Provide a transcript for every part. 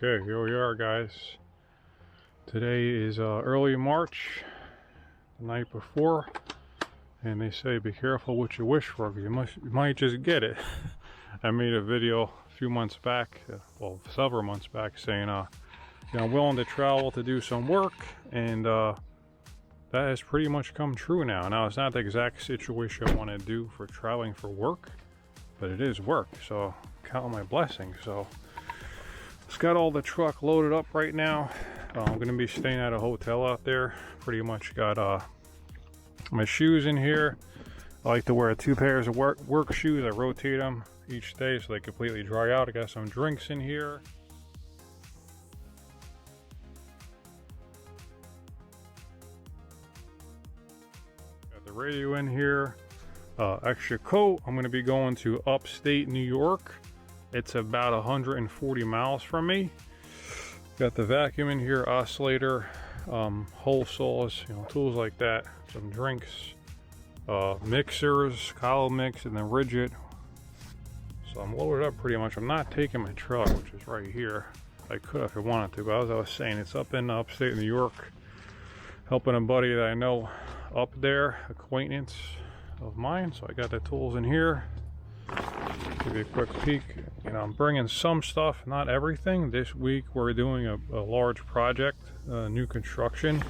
Okay, here we are, guys. Today is early March, the night before, and they say be careful what you wish for, because you might just get it. I made a video a few months back, well, several months back, saying I'm willing to travel to do some work, and that has pretty much come true now. Now, it's not the exact situation I want to do for traveling for work, but it is work, so count my blessings. So it's got all the truck loaded up right now. I'm going to be staying at a hotel out there. Pretty much got my shoes in here. I like to wear 2 pairs of work shoes. I rotate them each day so they completely dry out. I got some drinks in here. Got the radio in here. Extra coat. I'm going to be going to upstate New York. It's about 140 miles from me. Got the vacuum in here, oscillator, hole saws, tools like that. Some drinks, mixers, column mix, and then rigid. So I'm loaded up pretty much. I'm not taking my truck, which is right here. I could if I wanted to, but as I was saying, it's up in upstate New York. Helping a buddy that I know up there, acquaintance of mine. So I got the tools in here. Give you a quick peek. I'm bringing some stuff, not everything. This week we're doing a large project, new construction.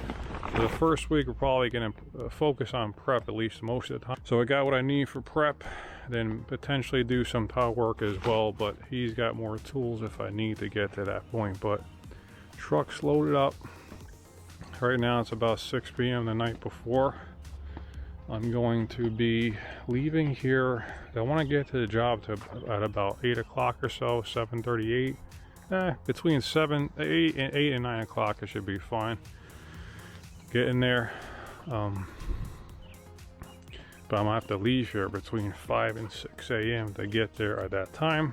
For the first week we're probably going to focus on prep, at least most of the time. So I got what I need for prep, then potentially do some tile work as well, but he's got more tools if I need to get to that point. But truck's loaded up. Right now it's about 6 p.m. the night before. I'm going to be leaving here. I want to get to the job at about 8 o'clock or so, 7:38. Between 8 and 9 o'clock it should be fine. Get in there. But I'm going to have to leave here between 5 and 6 a.m. to get there at that time.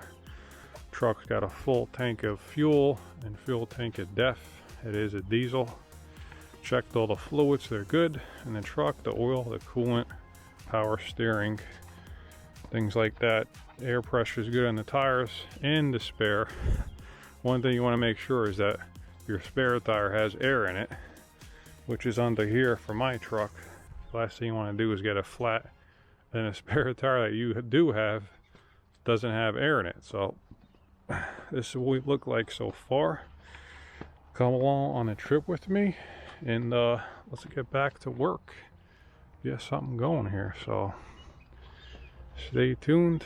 Truck's got a full tank of fuel and fuel tank of DEF. It is a diesel. Checked all the fluids, they're good in the truck, the oil, the coolant, power steering, things like that. Air pressure is good on the tires and the spare. One thing you want to make sure is that your spare tire has air in it, which is under here for my truck. Last thing you want to do is get a flat and a spare tire that you do have doesn't have air in it. So this is what we look like so far. Come along on a trip with me, and let's get back to work. Get something going here, so stay tuned.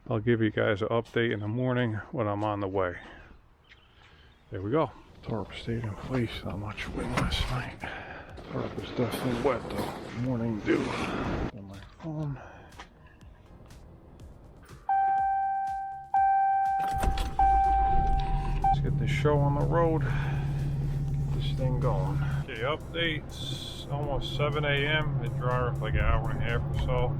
I'll give you guys an update in the morning when I'm on the way. There we go. Tarp stayed in place, not much wind last night. Tarp was definitely wet though. Morning dew on my phone. Let's get this show on the road. Thing going. Okay, updates. Almost 7 a.m. It dry for like an hour and a half or so.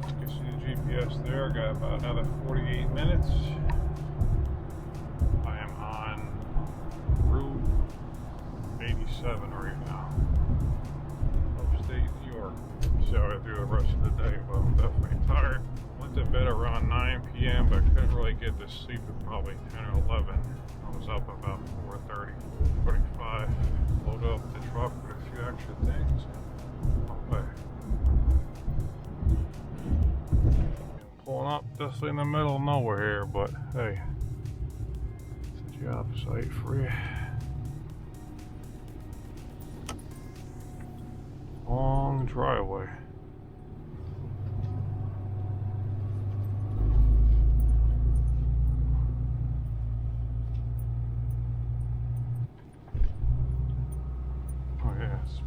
You can see the GPS there. Got about another 48 minutes. I am on Route 87 right now. Upstate New York. See how I do the rest of the day, but I'm definitely tired. Went to bed around 9 p.m. but couldn't really get to sleep at probably 10 or 11. I was up about 4:30, 45. Loaded up the truck with a few extra things. Okay. Pulling up just in the middle of nowhere here, but hey, it's a job site for you. Long driveway.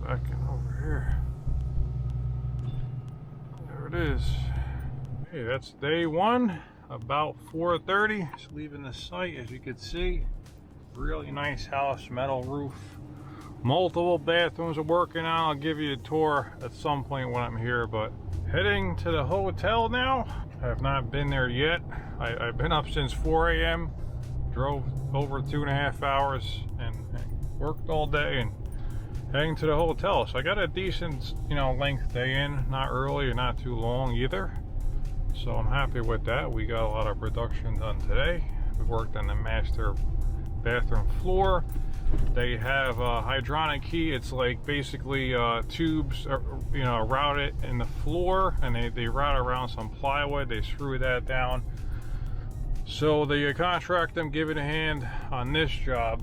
Backing over here. There it is. Hey, that's day one. About 4:30. Just leaving the site, as you can see. Really nice house, metal roof. Multiple bathrooms are working on. I'll give you a tour at some point when I'm here, but heading to the hotel now. I have not been there yet. I've been up since 4 a.m. Drove over 2.5 hours and worked all day and heading to the hotel. So I got a decent, length day in, not early and not too long either. So I'm happy with that. We got a lot of production done today. We worked on the master bathroom floor. They have a hydronic key. It's like basically tubes, you know, routed in the floor, and they route around some plywood. They screw that down. So they contract them, give it a hand on this job.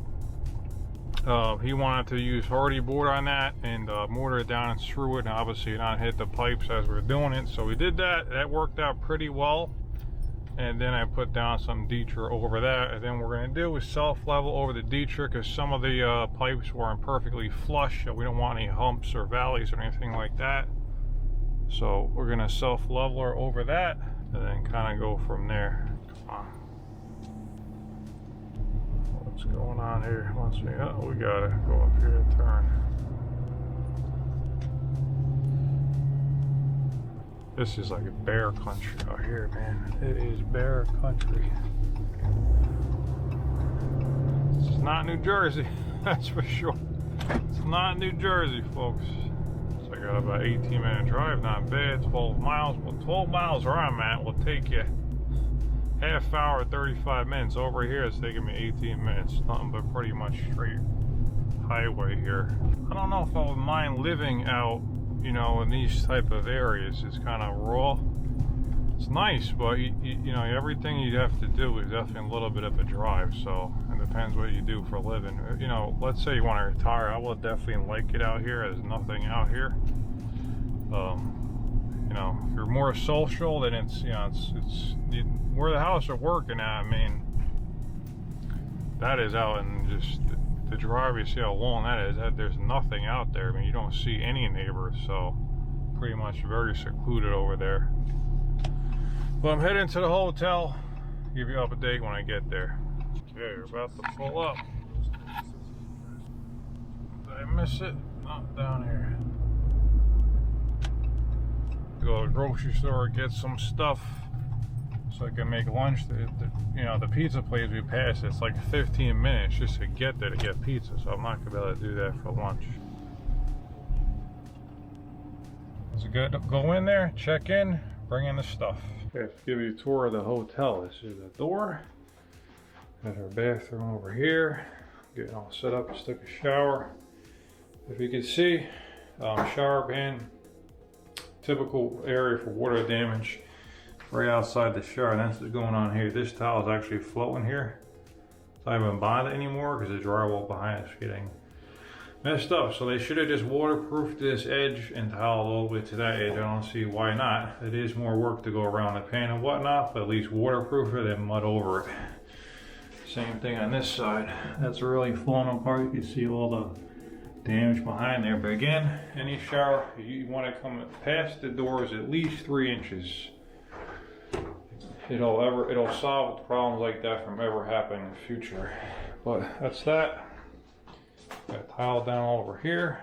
He wanted to use hardy board on that and mortar it down and screw it, and obviously not hit the pipes as we're doing it. So we did that. That worked out pretty well. And then I put down some detra over that, and then what we're going to do is self-level over the detra, because some of the pipes weren't perfectly flush, so we don't want any humps or valleys or anything like that. So we're going to self-leveler over that and then kind of go from there. Come on. What's going on here? Let's see. Oh, we got to go up here to turn. This is like a bear country out here, man. It is bear country. It's not New Jersey, that's for sure. It's not New Jersey, folks. So I got about 18-minute drive, not bad. 12 miles. Well, 12 miles where I'm at will take you half hour, 35 minutes. Over here, it's taking me 18 minutes. Nothing but pretty much straight highway here. I don't know if I would mind living out, you know, in these type of areas. It's kind of raw. It's nice, but you know, everything you have to do is definitely a little bit of a drive. So it depends what you do for a living. You know, let's say you want to retire, I will definitely like it out here. There's nothing out here. You know, if you're more social, then it's, you know, it's where the house are working at. I mean, that is out in just the drive. You see how long that is. There's nothing out there. I mean, you don't see any neighbors, so pretty much very secluded over there. Well, I'm heading to the hotel. Give you an update when I get there. Okay, we're about to pull up. Did I miss it? Not down here. Go to the grocery store, get some stuff so I can make lunch. You know, the pizza place we passed, it's like 15 minutes just to get there to get pizza, so I'm not gonna be able to do that for lunch. Is it good to go in there, check in, bring in the stuff? Okay, let's give you a tour of the hotel. This is the door. Got our bathroom over here. Getting all set up, just took a shower. If you can see, shower pan, typical area for water damage. Right outside the shower, that's what's going on here. This tile is actually floating here. It's not even bonded anymore because the drywall behind it's getting messed up. So they should have just waterproofed this edge and tiled all the way to that edge. I don't see why not. It is more work to go around the pan and whatnot, but at least waterproof it and mud over it. Same thing on this side. That's really falling apart. You can see all the damage behind there. But again, any shower, you want to come past the doors at least 3 inches. It'll solve problems like that from ever happening in the future. But that's that. Got tile down over here.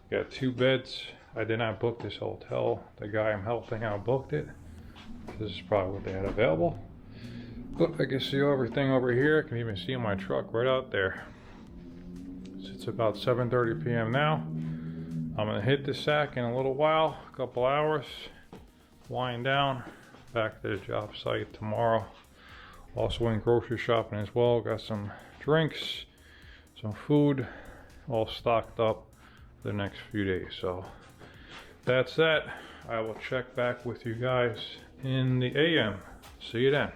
Got 2 beds. I did not book this hotel. The guy I'm helping out booked it. This is probably what they had available. But I can see everything over here. I can even see my truck right out there. So it's about 7:30 p.m. now. I'm gonna hit the sack in a little while, a couple hours, wind down, back to the job site tomorrow. Also went grocery shopping as well. Got some drinks, some food, all stocked up for the next few days. So that's that. I will check back with you guys in the AM. See you then.